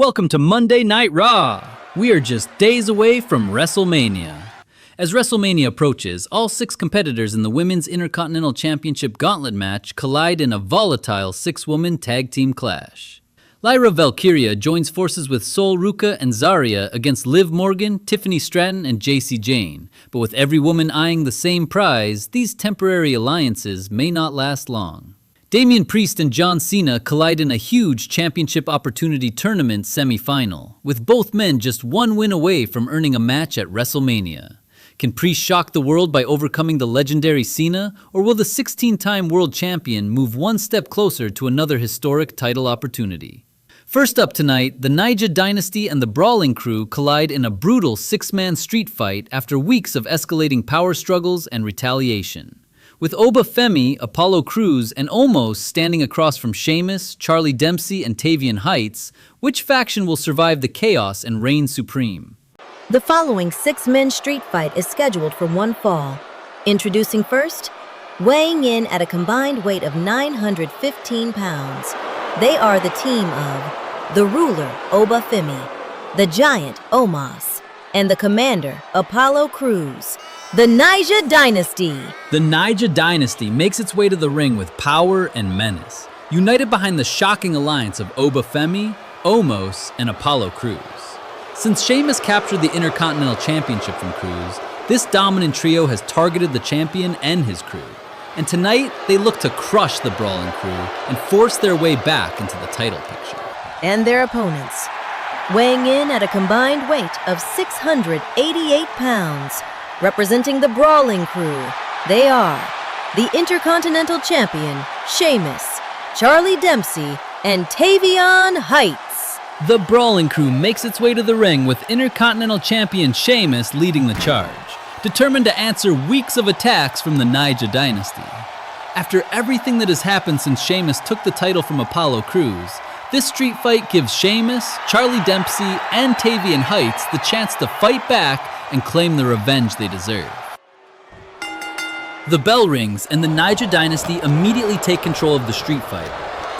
Welcome to Monday Night Raw. We are just days away from WrestleMania. As WrestleMania approaches, all 6 competitors in the Women's Intercontinental Championship Gauntlet match collide in a volatile 6-woman tag team clash. Lyra Valkyria joins forces with Ruca Zaria against Liv Morgan, Tiffany Stratton, and Jacy Jayne. But with every woman eyeing the same prize, these temporary alliances may not last long. Damian Priest and John Cena collide in a huge championship opportunity tournament semi-final, with both men just one win away from earning a match at WrestleMania. Can Priest shock the world by overcoming the legendary Cena, or will the 16-time world champion move one step closer to another historic title opportunity? First up tonight, the Naija Dynasty and the Brawling Crew collide in a brutal 6-man street fight after weeks of escalating power struggles and retaliation. With Oba Femi, Apollo Crews, and Omos standing across from Sheamus, Charlie Dempsey, and Tavion Heights, which faction will survive the chaos and reign supreme? The following 6-man street fight is scheduled for one fall. Introducing first, weighing in at a combined weight of 915 pounds, they are the team of the ruler, Oba Femi, the giant, Omos, and the commander, Apollo Crews. The Naija Dynasty. The Naija Dynasty makes its way to the ring with power and menace, united behind the shocking alliance of Oba Femi, Omos, and Apollo Crews. Since Sheamus captured the Intercontinental Championship from Crews, this dominant trio has targeted the champion and his crew. And tonight, they look to crush the Brawling Crew and force their way back into the title picture. And their opponents, weighing in at a combined weight of 688 pounds, representing the Brawling Crew, they are the Intercontinental Champion, Sheamus, Charlie Dempsey, and Tavion Heights. The Brawling Crew makes its way to the ring with Intercontinental Champion Sheamus leading the charge, determined to answer weeks of attacks from the Naija Dynasty. After everything that has happened since Sheamus took the title from Apollo Crews, this street fight gives Sheamus, Charlie Dempsey, and Tavion Heights the chance to fight back and claim the revenge they deserve. The bell rings and the Naija Dynasty immediately take control of the street fight,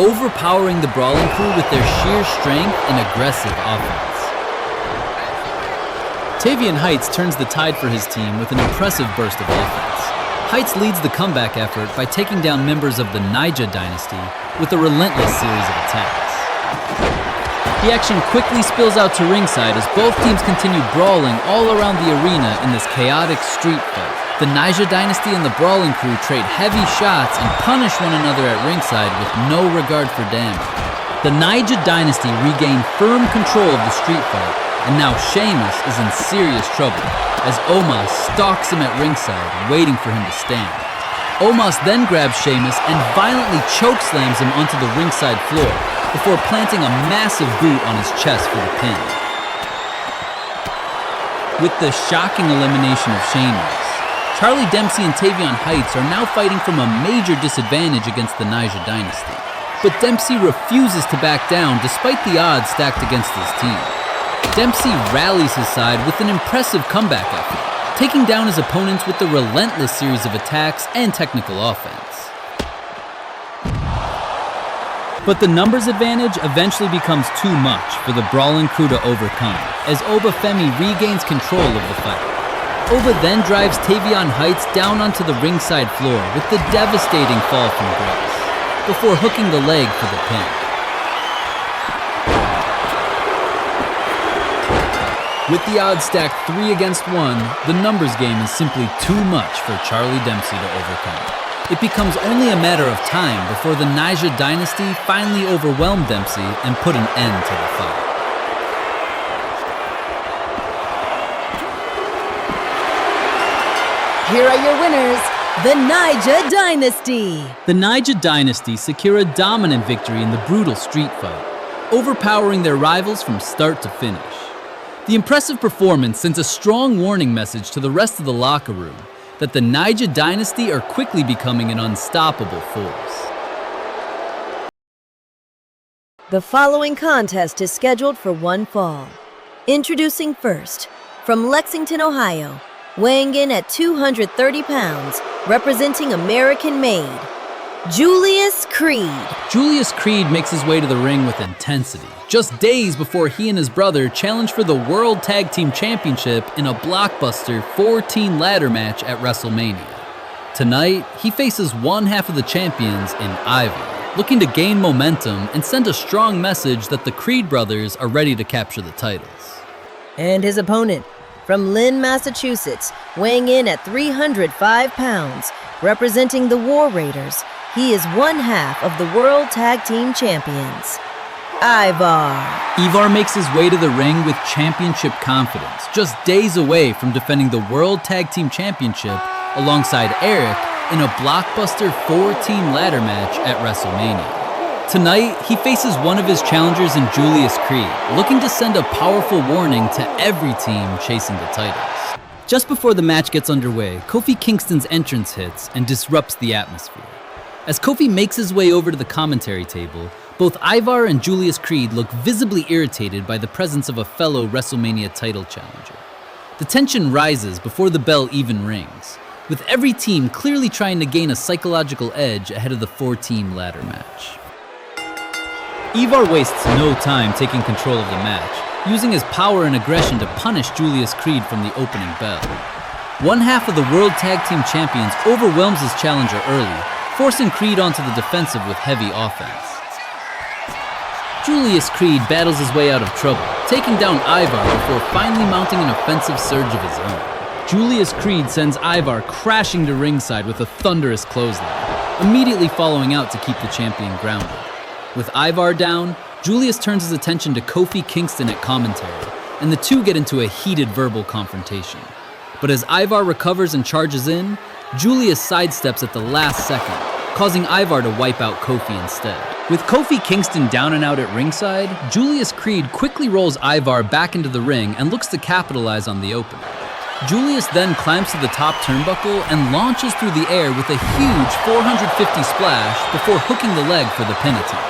overpowering the Brawling Crew with their sheer strength and aggressive offense. Tavion Heights turns the tide for his team with an impressive burst of offense. Heights leads the comeback effort by taking down members of the Naija Dynasty with a relentless series of attacks. The action quickly spills out to ringside as both teams continue brawling all around the arena in this chaotic street fight. The Naija Dynasty and the Brawling Crew trade heavy shots and punish one another at ringside with no regard for damage. The Naija Dynasty regain firm control of the street fight, and now Sheamus is in serious trouble as Omos stalks him at ringside, waiting for him to stand. Omos then grabs Sheamus and violently chokeslams him onto the ringside floor before planting a massive boot on his chest for the pin. With the shocking elimination of Sheamus, Charlie Dempsey and Tavion Heights are now fighting from a major disadvantage against the Naija Dynasty. But Dempsey refuses to back down despite the odds stacked against his team. Dempsey rallies his side with an impressive comeback effort, taking down his opponents with a relentless series of attacks and technical offense. But the numbers advantage eventually becomes too much for the Brawling Crew to overcome, as Oba Femi regains control of the fight. Oba then drives Tavion Heights down onto the ringside floor with the devastating fall from grace, before hooking the leg for the pin. With the odds stacked 3 against 1, the numbers game is simply too much for Charlie Dempsey to overcome. It becomes only a matter of time before the Naija Dynasty finally overwhelmed Dempsey and put an end to the fight. Here are your winners, the Naija Dynasty. The Naija Dynasty secure a dominant victory in the brutal street fight, overpowering their rivals from start to finish. The impressive performance sends a strong warning message to the rest of the locker room that the Naija Dynasty are quickly becoming an unstoppable force. The following contest is scheduled for one fall. Introducing first, from Lexington, Ohio, weighing in at 230 pounds, representing American-made, Julius Creed. Julius Creed makes his way to the ring with intensity, just days before he and his brother challenge for the World Tag Team Championship in a blockbuster 4-team ladder match at WrestleMania. Tonight, he faces one half of the champions in Ivar, looking to gain momentum and send a strong message that the Creed brothers are ready to capture the titles. And his opponent, from Lynn, Massachusetts, weighing in at 305 pounds, representing the War Raiders, he is one half of the World Tag Team Champions, Ivar. Ivar makes his way to the ring with championship confidence, just days away from defending the World Tag Team Championship alongside Eric in a blockbuster 4-team ladder match at WrestleMania. Tonight, he faces one of his challengers in Julius Creed, looking to send a powerful warning to every team chasing the titles. Just before the match gets underway, Kofi Kingston's entrance hits and disrupts the atmosphere. As Kofi makes his way over to the commentary table, both Ivar and Julius Creed look visibly irritated by the presence of a fellow WrestleMania title challenger. The tension rises before the bell even rings, with every team clearly trying to gain a psychological edge ahead of the 4-team ladder match. Ivar wastes no time taking control of the match, using his power and aggression to punish Julius Creed from the opening bell. One half of the World Tag Team Champions overwhelms his challenger early, forcing Creed onto the defensive with heavy offense. Julius Creed battles his way out of trouble, taking down Ivar before finally mounting an offensive surge of his own. Julius Creed sends Ivar crashing to ringside with a thunderous clothesline, immediately following out to keep the champion grounded. With Ivar down, Julius turns his attention to Kofi Kingston at commentary, and the two get into a heated verbal confrontation. But as Ivar recovers and charges in, Julius sidesteps at the last second, causing Ivar to wipe out Kofi instead. With Kofi Kingston down and out at ringside, Julius Creed quickly rolls Ivar back into the ring and looks to capitalize on the opening. Julius then climbs to the top turnbuckle and launches through the air with a huge 450 splash before hooking the leg for the pin attempt.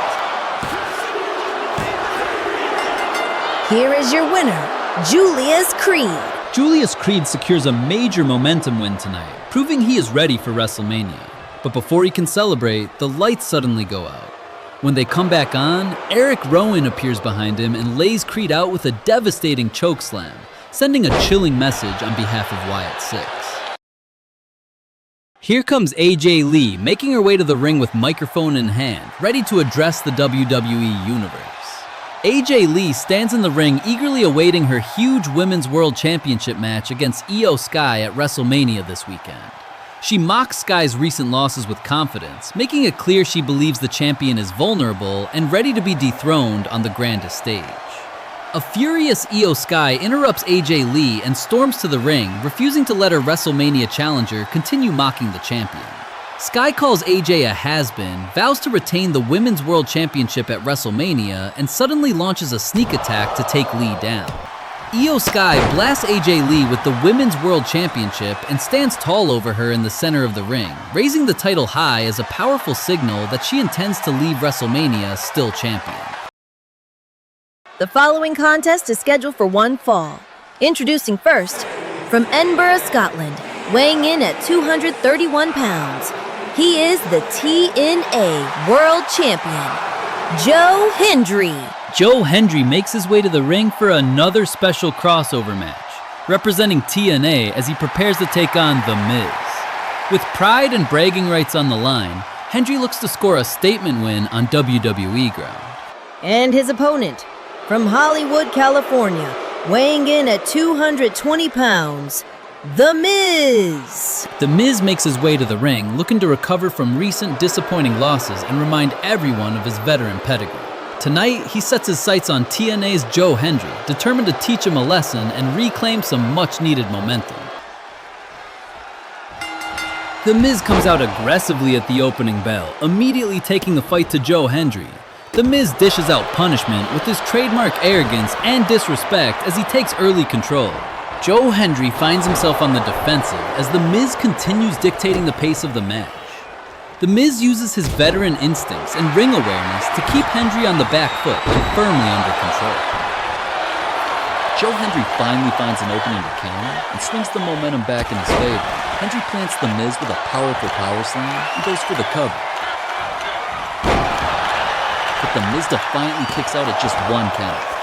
Here is your winner, Julius Creed. Julius Creed secures a major momentum win tonight, proving he is ready for WrestleMania. But before he can celebrate, the lights suddenly go out. When they come back on, Eric Rowan appears behind him and lays Creed out with a devastating chokeslam, sending a chilling message on behalf of Wyatt Six. Here comes AJ Lee, making her way to the ring with microphone in hand, ready to address the WWE Universe. AJ Lee stands in the ring eagerly awaiting her huge Women's World Championship match against Io Sky at WrestleMania this weekend. She mocks Sky's recent losses with confidence, making it clear she believes the champion is vulnerable and ready to be dethroned on the grandest stage. A furious Io Sky interrupts AJ Lee and storms to the ring, refusing to let her WrestleMania challenger continue mocking the champion. Sky calls AJ a has-been, vows to retain the Women's World Championship at WrestleMania, and suddenly launches a sneak attack to take Lee down. Io Sky blasts AJ Lee with the Women's World Championship and stands tall over her in the center of the ring, raising the title high as a powerful signal that she intends to leave WrestleMania still champion. The following contest is scheduled for one fall. Introducing first, from Edinburgh, Scotland, weighing in at 231 pounds, he is the TNA World Champion, Joe Hendry. Joe Hendry makes his way to the ring for another special crossover match, representing TNA as he prepares to take on The Miz. With pride and bragging rights on the line, Hendry looks to score a statement win on WWE ground. And his opponent, from Hollywood, California, weighing in at 220 pounds, The Miz. The Miz makes his way to the ring, looking to recover from recent disappointing losses and remind everyone of his veteran pedigree. Tonight, he sets his sights on TNA's Joe Hendry, determined to teach him a lesson and reclaim some much-needed momentum. The Miz comes out aggressively at the opening bell, immediately taking the fight to Joe Hendry. The Miz dishes out punishment with his trademark arrogance and disrespect as he takes early control. Joe Hendry finds himself on the defensive as The Miz continues dictating the pace of the match. The Miz uses his veteran instincts and ring awareness to keep Hendry on the back foot and firmly under control. Joe Hendry finally finds an opening to counter and swings the momentum back in his favor. Hendry plants The Miz with a powerful power slam and goes for the cover. but The Miz defiantly kicks out at just 1 count.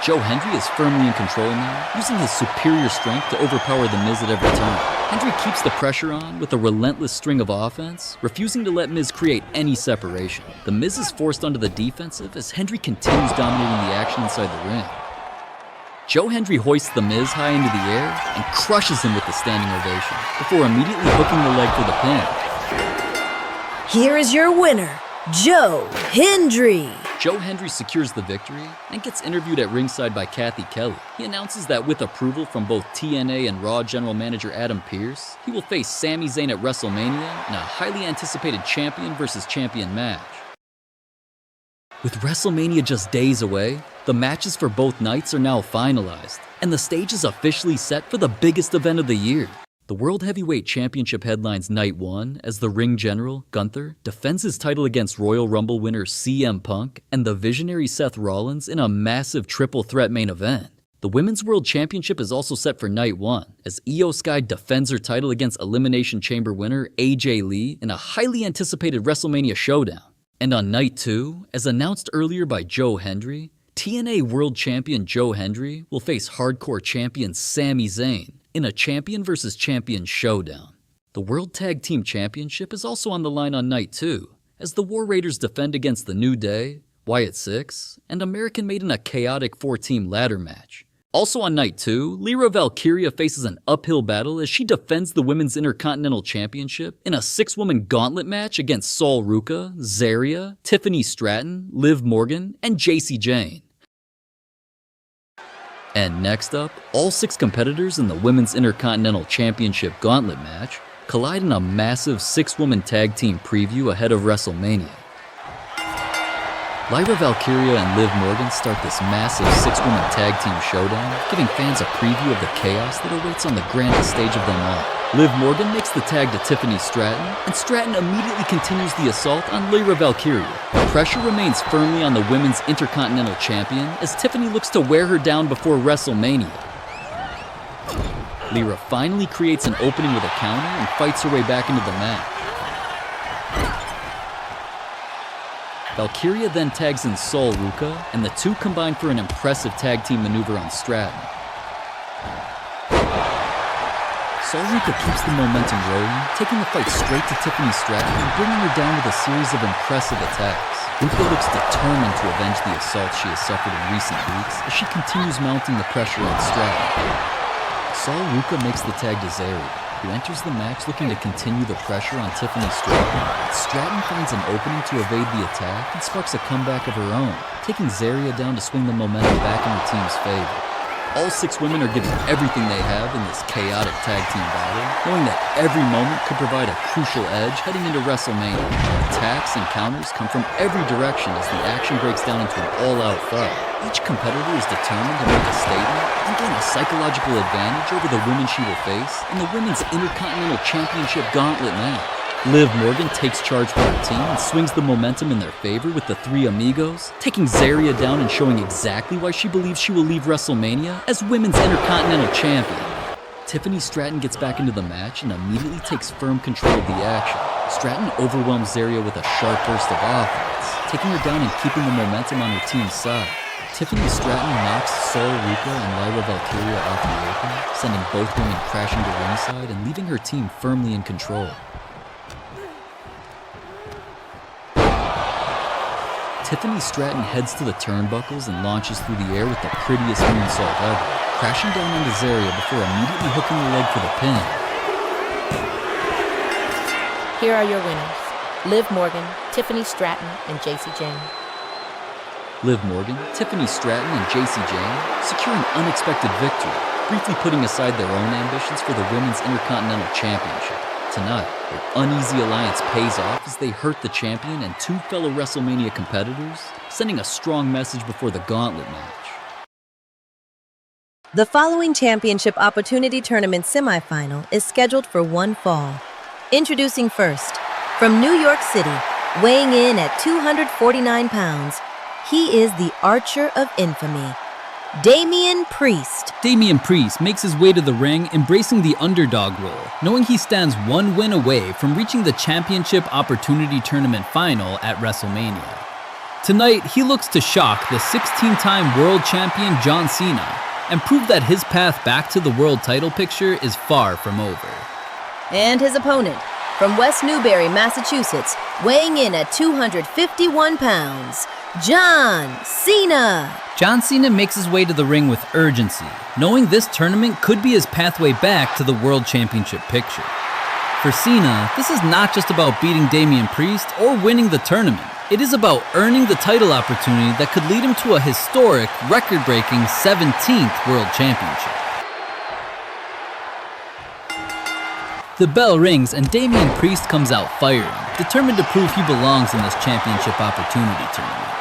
Joe Hendry is firmly in control now, using his superior strength to overpower The Miz at every turn. Hendry keeps the pressure on with a relentless string of offense, refusing to let Miz create any separation. The Miz is forced onto the defensive as Hendry continues dominating the action inside the ring. Joe Hendry hoists The Miz high into the air and crushes him with the standing ovation, before immediately hooking the leg for the pin. Here is your winner, Joe Hendry. Joe Hendry secures the victory and gets interviewed at ringside by Kathy Kelly. He announces that with approval from both TNA and Raw General Manager Adam Pearce, he will face Sami Zayn at WrestleMania in a highly anticipated champion versus champion match. With WrestleMania just days away, the matches for both nights are now finalized, and the stage is officially set for the biggest event of the year. The World Heavyweight Championship headlines Night 1 as the Ring General, Gunther, defends his title against Royal Rumble winner CM Punk and the visionary Seth Rollins in a massive triple threat main event. The Women's World Championship is also set for Night 1 as Io Sky defends her title against Elimination Chamber winner AJ Lee in a highly anticipated WrestleMania showdown. And on Night 2, as announced earlier by Joe Hendry, TNA World Champion Joe Hendry will face Hardcore Champion Sami Zayn in a champion versus champion showdown. The World Tag Team Championship is also on the line on Night 2, as the War Raiders defend against The New Day, Wyatt Six, and American Made in a chaotic 4-team ladder match. Also on Night 2, Lyra Valkyria faces an uphill battle as she defends the Women's Intercontinental Championship in a 6-woman gauntlet match against Sol Ruca, Zaria, Tiffany Stratton, Liv Morgan, and Jacy Jayne. And next up, all 6 competitors in the Women's Intercontinental Championship Gauntlet match collide in a massive 6-woman tag team preview ahead of WrestleMania. Lyra Valkyria and Liv Morgan start this massive 6-woman tag team showdown, giving fans a preview of the chaos that awaits on the grandest stage of them all. Liv Morgan makes the tag to Tiffany Stratton, and Stratton immediately continues the assault on Lyra Valkyria. Pressure remains firmly on the Women's Intercontinental Champion as Tiffany looks to wear her down before WrestleMania. Lyra finally creates an opening with a counter and fights her way back into the match. Valkyria then tags in Sol Ruca, and the two combine for an impressive tag team maneuver on Stratton. Sol Ruca keeps the momentum rolling, taking the fight straight to Tiffany Stratton and bringing her down with a series of impressive attacks. Ruca looks determined to avenge the assaults she has suffered in recent weeks as she continues mounting the pressure on Stratton. Sol Ruca makes the tag to Zaria, who enters the match looking to continue the pressure on Tiffany Stratton. Stratton finds an opening to evade the attack and sparks a comeback of her own, taking Zaria down to swing the momentum back in her team's favor. All 6 women are giving everything they have in this chaotic tag team battle, knowing that every moment could provide a crucial edge heading into WrestleMania. Attacks and counters come from every direction as the action breaks down into an all-out fight. Each competitor is determined to make a statement and gain a psychological advantage over the women she will face in the Women's Intercontinental Championship Gauntlet match. Liv Morgan takes charge for her team and swings the momentum in their favor with the 3 amigos, taking Zaria down and showing exactly why she believes she will leave WrestleMania as Women's Intercontinental Champion. Tiffany Stratton gets back into the match and immediately takes firm control of the action. Stratton overwhelms Zaria with a sharp burst of offense, taking her down and keeping the momentum on her team's side. Tiffany Stratton knocks Sol Ruca and Lyra Valkyria off the apron, sending both women crashing to ringside and leaving her team firmly in control. Tiffany Stratton heads to the turnbuckles and launches through the air with the prettiest moonsault ever, crashing down onto Zaria before immediately hooking the leg for the pin. Here are your winners, Liv Morgan, Tiffany Stratton, and Jacy Jayne. Liv Morgan, Tiffany Stratton, and Jacy Jayne secure an unexpected victory, briefly putting aside their own ambitions for the Women's Intercontinental Championship. Tonight, their uneasy alliance pays off as they hurt the champion and 2 fellow WrestleMania competitors, sending a strong message before the Gauntlet match. The following championship opportunity tournament semifinal is scheduled for one fall. Introducing first, from New York City, weighing in at 249 pounds, he is the Archer of Infamy, Damian Priest. Damian Priest makes his way to the ring, embracing the underdog role, knowing he stands 1 win away from reaching the Championship Opportunity Tournament final at WrestleMania. Tonight, he looks to shock the 16-time world champion John Cena and prove that his path back to the world title picture is far from over. And his opponent, from West Newbury, Massachusetts, weighing in at 251 pounds, John Cena. John Cena makes his way to the ring with urgency, knowing this tournament could be his pathway back to the World Championship picture. For Cena, this is not just about beating Damian Priest or winning the tournament. It is about earning the title opportunity that could lead him to a historic, record-breaking 17th World Championship. The bell rings and Damian Priest comes out firing, determined to prove he belongs in this championship opportunity tournament.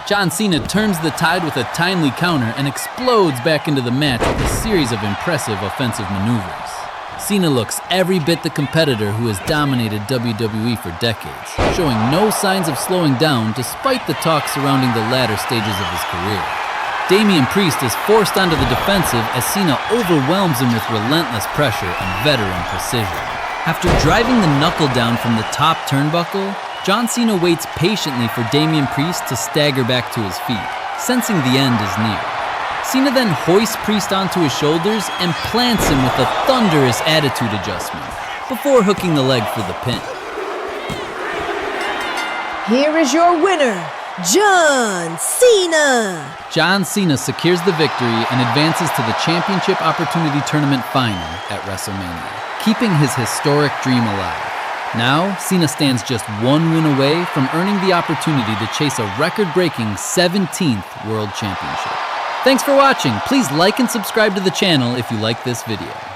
John Cena turns the tide with a timely counter and explodes back into the match with a series of impressive offensive maneuvers. Cena looks every bit the competitor who has dominated WWE for decades, showing no signs of slowing down despite the talk surrounding the latter stages of his career. Damian Priest is forced onto the defensive as Cena overwhelms him with relentless pressure and veteran precision. After driving the knuckle down from the top turnbuckle, John Cena waits patiently for Damian Priest to stagger back to his feet, sensing the end is near. Cena then hoists Priest onto his shoulders and plants him with a thunderous attitude adjustment, before hooking the leg for the pin. Here is your winner, John Cena. John Cena secures the victory and advances to the Championship Opportunity Tournament final at WrestleMania, keeping his historic dream alive. Now, Cena stands just one win away from earning the opportunity to chase a record-breaking 17th World Championship. Thanks for watching. Please like and subscribe to the channel if you like this video.